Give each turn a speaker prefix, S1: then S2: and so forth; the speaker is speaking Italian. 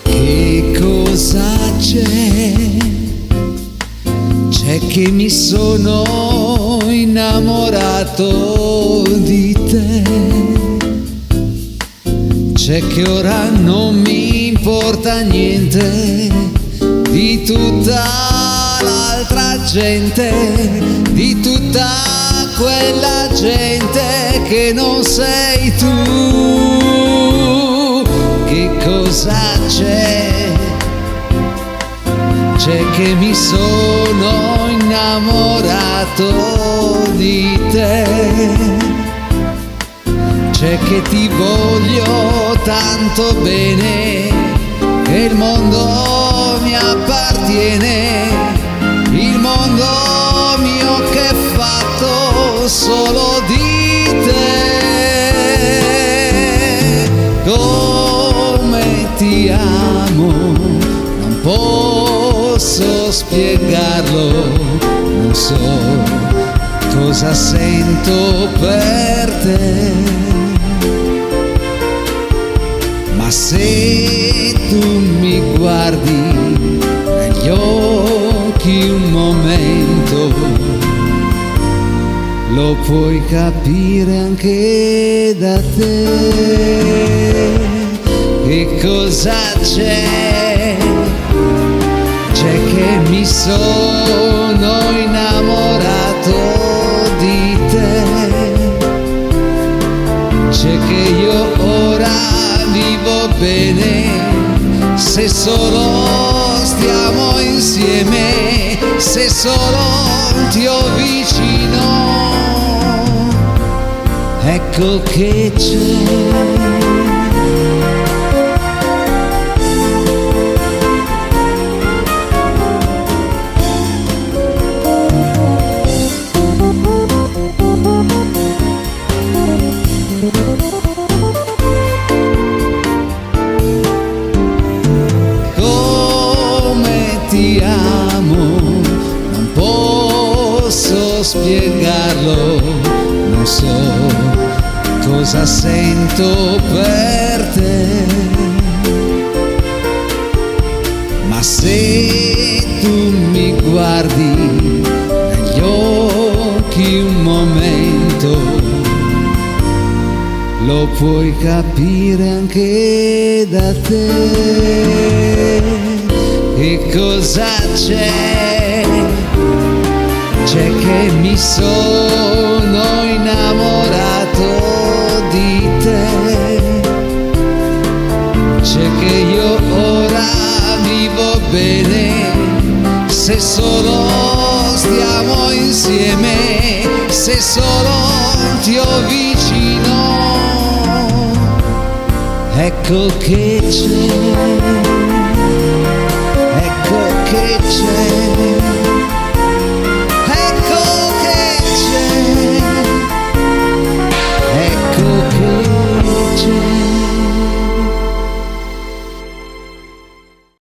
S1: Che cosa c'è? C'è che mi sono innamorato di te. C'è che ora non mi importa niente di tutta l'altra gente, di tutta quella gente che non sei tu. Che cosa c'è? C'è che mi sono innamorato di te. C'è che ti voglio tanto bene, che il mondo mi appartiene, il mondo mio che è fatto solo di te. Come ti amo, non posso spiegarlo, non so cosa sento per te. Ma se tu mi guardi negli occhi un momento, lo puoi capire anche da te. Che cosa c'è? C'è che mi sono innamorato di te. C'è che io ora vivo bene se solo stiamo insieme, se solo ti ho vicino. Ecco che c'è. Ti amo, non posso spiegarlo, non so cosa sento per te. Ma se tu mi guardi negli occhi un momento, lo puoi capire anche da te. Che cosa c'è? C'è che mi sono innamorato di te. C'è che io ora vivo bene se solo stiamo insieme, se solo ti ho vicino. Ecco che c'è. Ecco che c'è.